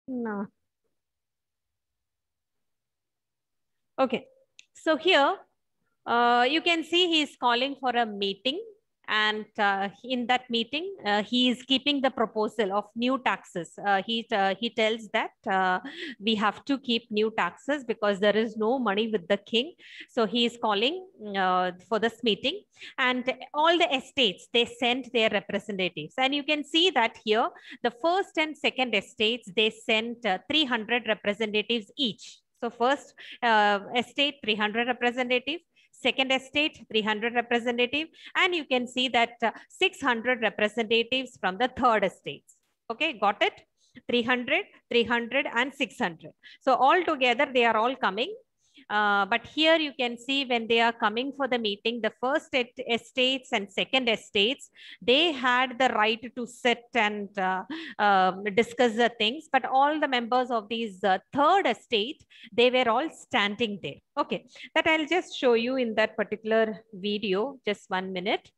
No. Okay. So here you can see he is calling for a meeting, and in that meeting he is keeping the proposal of new taxes. He tells that we have to keep new taxes because there is no money with the king. So he is calling for this meeting, and all the estates, they sent their representatives, and you can see that here the first and second estates, they sent 300 representatives each. So first estate 300 representatives, second estate 300 representative, and you can see that 600 representatives from the third estates. Okay, got it? 300, 300 and 600. So all together they are all coming. But here you can see when they are coming for the meeting, the first estates and second estates, they had the right to sit and discuss the things. But all the members of these third estate, they were all standing there. Okay, that I'll just show you in that particular video. Just 1 minute.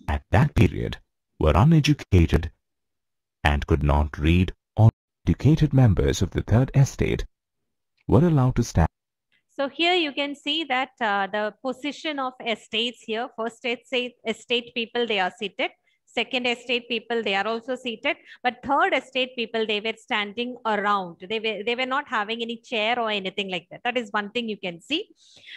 At that period were uneducated and could not read, or educated members of the third estate were allowed to stand. So here you can see that the position of estates here, first estate people, they are seated. Second estate people, they are also seated, but third estate people, they were standing around. They were not having any chair or anything like that. That is one thing you can see.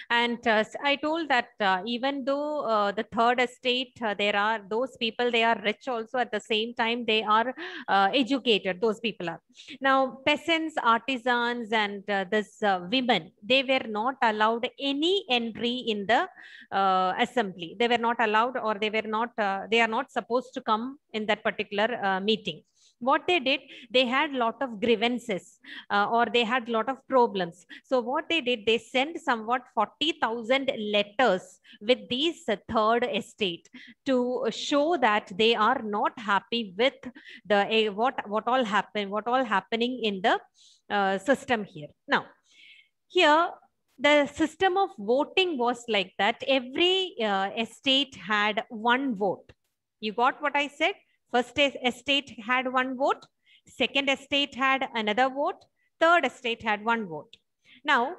And I told that even though the third estate, there are those people, they are rich also, at the same time they are educated, those people are. Now peasants, artisans, and this women, they were not allowed any entry in the assembly. They were not allowed, or they were not they are not supposed to come in that particular meeting. What they did, they had lot of grievances, or they had lot of problems. So what they did, they sent somewhat 40,000 letters with these third estate to show that they are not happy with the what all happening in the system here. Now here the system of voting was like that. Every estate had one vote. You got what I said? First estate had one vote, second estate had another vote, third estate had one vote. Now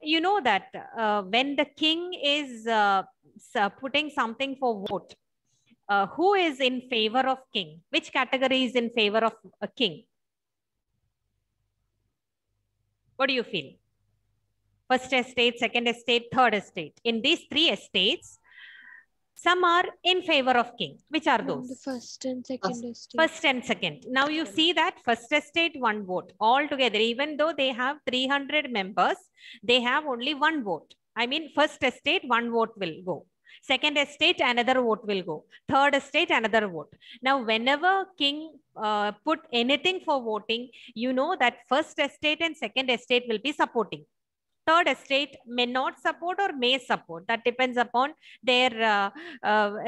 you know that when the king is putting something for vote, who is in favor of king? Which category is in favor of a king? What do you feel? First estate, second estate, third estate. In these three estates, some are in favor of king. Which are those? The first and second estate. First and second. Now you see that first estate, one vote. All together, even though they have 300 members, they have only one vote. I mean, first estate, one vote will go. Second estate, another vote will go. Third estate, another vote. Now, whenever king put anything for voting, you know that first estate and second estate will be supporting. Third estate may not support or may support. That depends upon their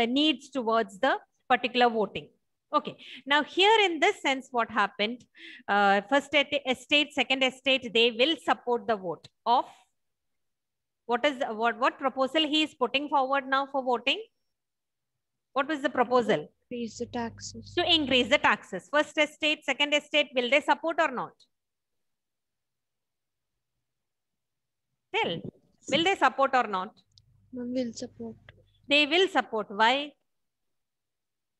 needs towards the particular voting. Okay. Now here in this sense, what happened? First estate, second estate, they will support the vote of what proposal he is putting forward now for voting? What was the proposal? Increase the taxes. To increase the taxes. First estate, second estate, will they support or not? Tell. Will they support or not? Will support. They will support. Why?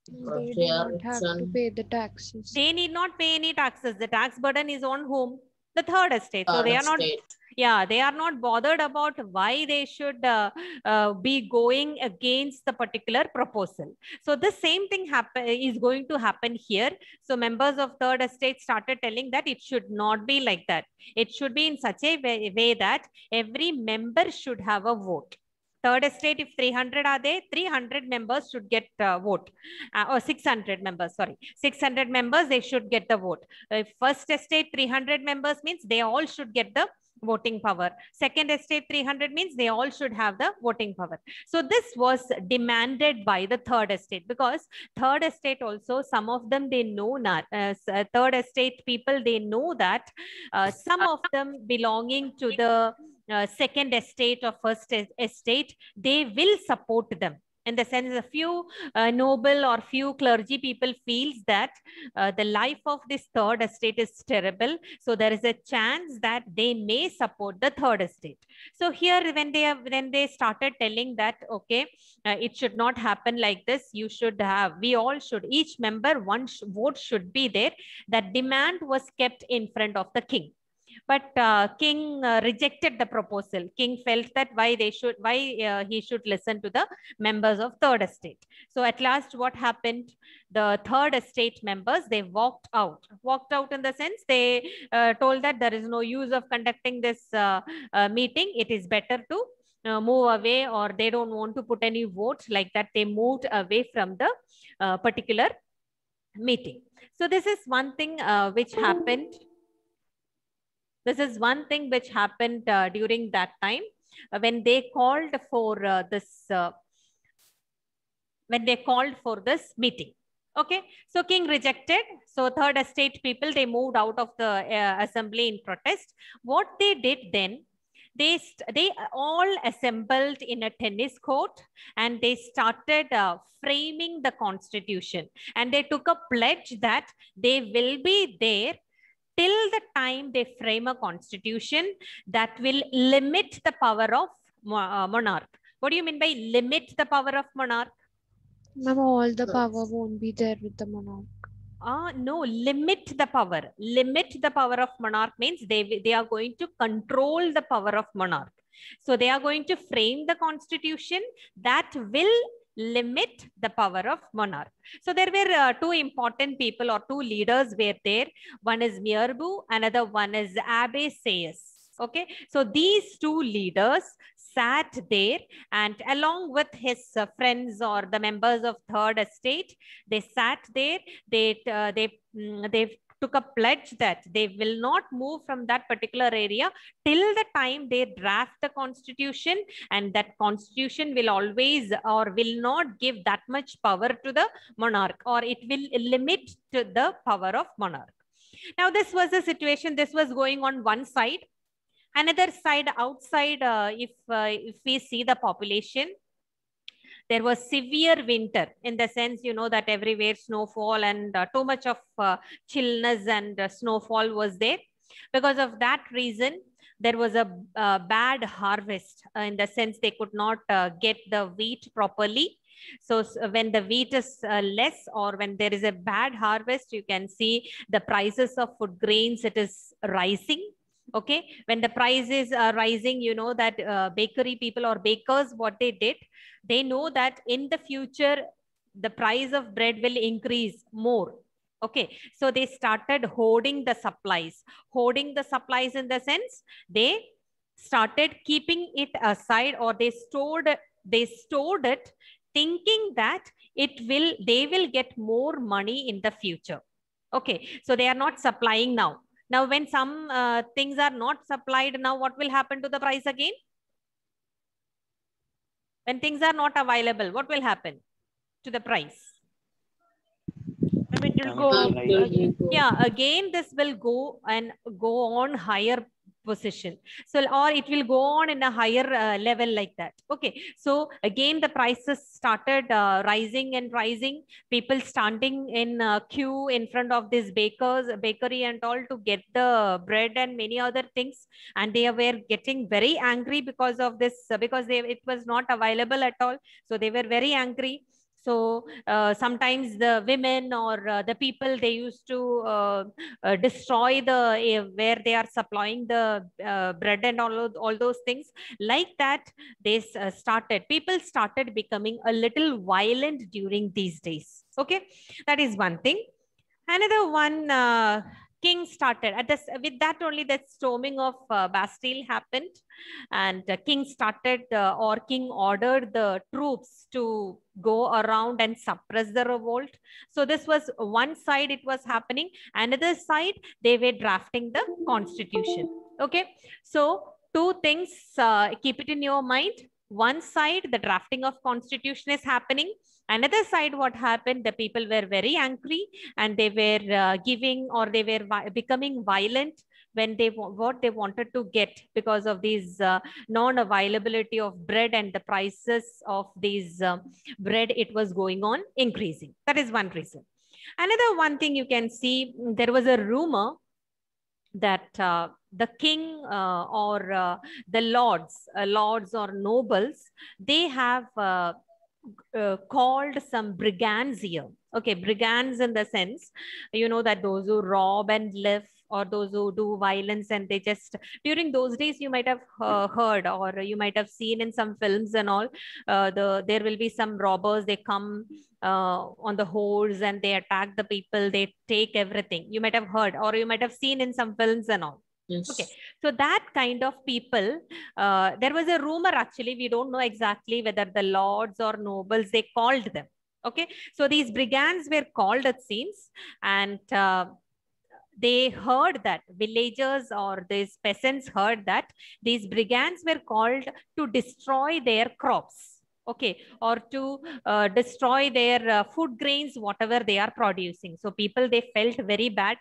They do not have to pay the taxes. They need not pay any taxes. The tax burden is on whom? The third estate. So they are not, yeah, they are not bothered about why they should be going against the particular proposal. So the same thing is going to happen here. So members of third estate started telling that it should not be like that. It should be in such a way that every member should have a vote. Third estate, if 300 are there, 300 members should get vote. Or 600 members, sorry. 600 members, they should get the vote. First estate, 300 members means they all should get the voting power. Second estate, 300 means they all should have the voting power. So this was demanded by the third estate, because third estate also, some of them, they know not, third estate people, they know that some of them belonging to the second estate or first estate, they will support them. In the sense, a few noble or few clergy people feels that the life of this third estate is terrible. So there is a chance that they may support the third estate. So here, when they started telling that, okay, it should not happen like this. You should have, we all should, each member, one vote should be there. That demand was kept in front of the king. But king rejected the proposal. King felt that why he should listen to the members of third estate. So at last, what happened? The third estate members, they walked out in the sense, they told that there is no use of conducting this meeting. It is better to move away, or they don't want to put any votes. Like that, they moved away from the particular meeting. So this is one thing which happened. This is one thing which happened during that time when they called for this meeting. Okay, so king rejected. So third estate people, they moved out of the assembly in protest. What they did then, they all assembled in a tennis court and they started framing the constitution, and they took a pledge that they will be there till the time they frame a constitution that will limit the power of monarch. What do you mean by limit the power of monarch? Ma'am, all the power won't be there with the monarch. No, limit the power. Limit the power of monarch means they are going to control the power of monarch. So they are going to frame the constitution that will limit the power of monarch. So there were two important people, or two leaders were there. One is Mirabeau, another one is Abbe Sieyès. Okay, so these two leaders sat there, and along with his friends or the members of third estate, they sat there. They took a pledge that they will not move from that particular area till the time they draft the constitution, and that constitution will always or will not give that much power to the monarch, or it will limit to the power of monarch. Now this was the situation. This was going on one side. Another side, outside, if we see the population, there was severe winter, in the sense, you know, that everywhere snowfall and too much of chillness and snowfall was there. Because of that reason, there was a bad harvest, in the sense they could not get the wheat properly. So when the wheat is less, or when there is a bad harvest, you can see the prices of food grains, it is rising. Okay, when the prices are rising, you know that bakery people or bakers, what they did, they know that in the future, the price of bread will increase more. Okay, so they started hoarding the supplies. Hoarding the supplies in the sense, they started keeping it aside, or they stored it, thinking that they will get more money in the future. Okay, so they are not supplying now. Now, when some things are not supplied, now what will happen to the price again? When things are not available, what will happen to the price? It will go, yeah, again, this will go on higher position. So, or it will go on in a higher level like that. Okay, so again the prices started rising and rising. People standing in queue in front of this bakery and all to get the bread and many other things, and they were getting very angry because of this, because it was not available at all. So they were very angry. So sometimes the women or the people, they used to destroy the where they are supplying the bread and all those things. Like that, people started becoming a little violent during these days. Okay, that is one thing. Another one, king started at this, with that only, the storming of Bastille happened, and king started or king ordered the troops to go around and suppress the revolt. So this was one side, it was happening. Another side, they were drafting the constitution. Okay, so two things, keep it in your mind. One side, the drafting of constitution is happening. Another side, what happened, the people were very angry, and they were giving, or they were becoming violent when what they wanted to get because of these non-availability of bread, and the prices of these bread, it was going on increasing. That is one reason. Another one thing you can see, there was a rumor that the king or the lords or nobles, they have called some brigands here. Okay, brigands in the sense, you know, that those who rob and live, or those who do violence, and they just, during those days, you might have heard, or you might have seen in some films and all, there will be some robbers, they come on the horse and they attack the people, they take everything. You might have heard, or you might have seen in some films and all. Yes. Okay, so that kind of people, there was a rumor, actually, we don't know exactly whether the lords or nobles, they called them. Okay, so these brigands were called, it seems, and they heard that villagers or these peasants heard that these brigands were called to destroy their crops. Okay, or to destroy their food grains, whatever they are producing. So people, they felt very bad.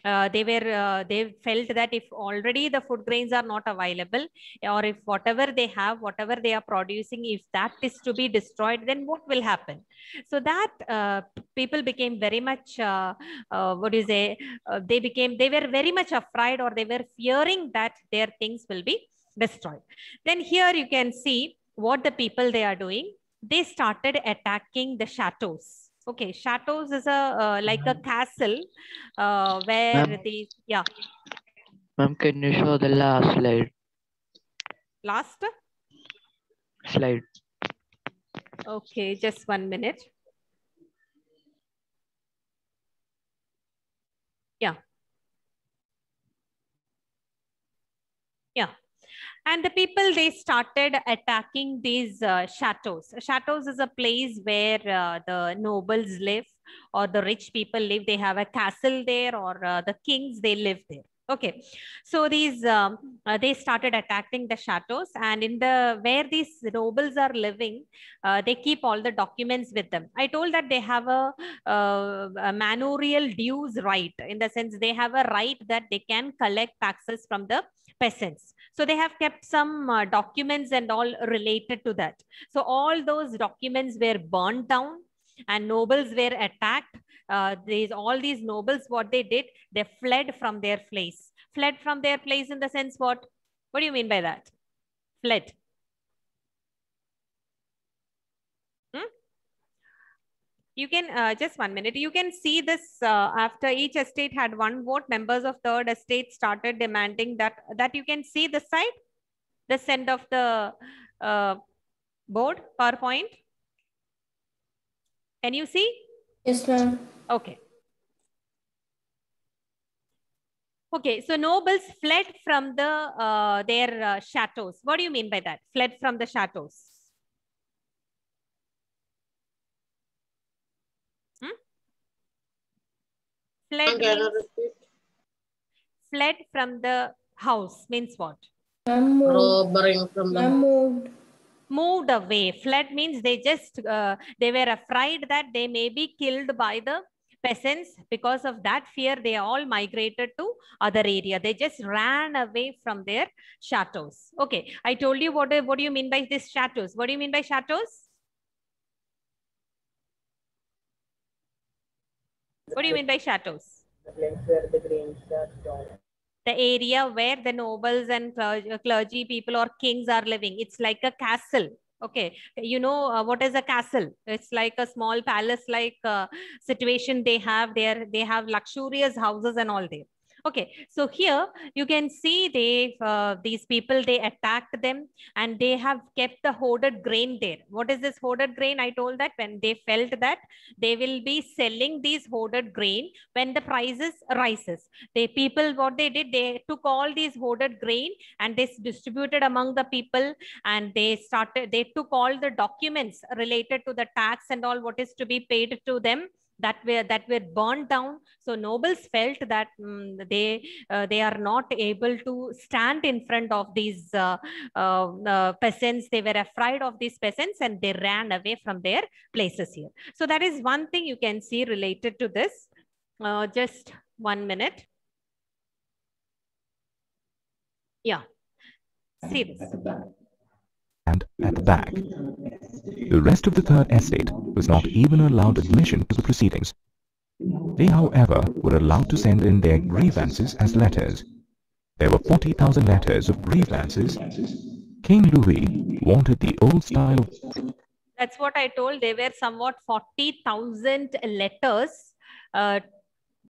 They felt that if already the food grains are not available, or if whatever they have, whatever they are producing, if that is to be destroyed, then what will happen? So that people became very much, what do you say, they were very much afraid, or they were fearing that their things will be destroyed. Then here you can see what the people they are doing. They started attacking the chateaus. Okay, chateaus is a like a castle where these, yeah. Ma'am, can you show the last slide? Last Slide. Okay, just 1 minute. Yeah. Yeah. And the people, they started attacking these chateaus. Chateaus is a place where the nobles live, or the rich people live. They have a castle there, or the kings, they live there. Okay, so these they started attacking the chateaus, and in the where these nobles are living, they keep all the documents with them. I told that they have a manorial dues right, in the sense they have a right that they can collect taxes from the peasants. So they have kept some documents and all related to that. So all those documents were burned down, and nobles were attacked. All these nobles, what they did, they fled from their place. Fled from their place in the sense what? What do you mean by that? Fled. You can, just 1 minute, you can see this after each estate had one vote, members of third estate started demanding that you can see the side, this end of the board, PowerPoint. Can you see? Yes, ma'am. Okay. Okay, so nobles fled from the their chateaus. What do you mean by that? Fled from the chateaus. Fled means, fled from the house means what? Moved away. Fled means they just they were afraid that they may be killed by the peasants. Because of that fear, they all migrated to other area. They just ran away from their chateaus. Okay, I told you what do you mean by this chateaus? What do you mean by chateaus? What do you mean by chateaus? The place where the grains are stored. The area where the nobles and clergy people or kings are living. It's like a castle. Okay, you know what is a castle? It's like a small palace like situation they have there. They have luxurious houses and all there. Okay, so here you can see these people, they attacked them, and they have kept the hoarded grain there. What is this hoarded grain? I told that when they felt that they will be selling these hoarded grain when the prices rises. People, what they did, they took all these hoarded grain and they distributed among the people, and they took all the documents related to the tax and all what is to be paid to them, that were burned down. So nobles felt that they are not able to stand in front of these peasants. They were afraid of these peasants, and they ran away from their places here. So that is one thing you can see related to this. Just 1 minute. Yeah. See this. And at the back. The rest of the Third Estate was not even allowed admission to the proceedings. They, however, were allowed to send in their grievances as letters. There were 40,000 letters of grievances. King Louis wanted the old style of... That's what I told. There were somewhat 40,000 letters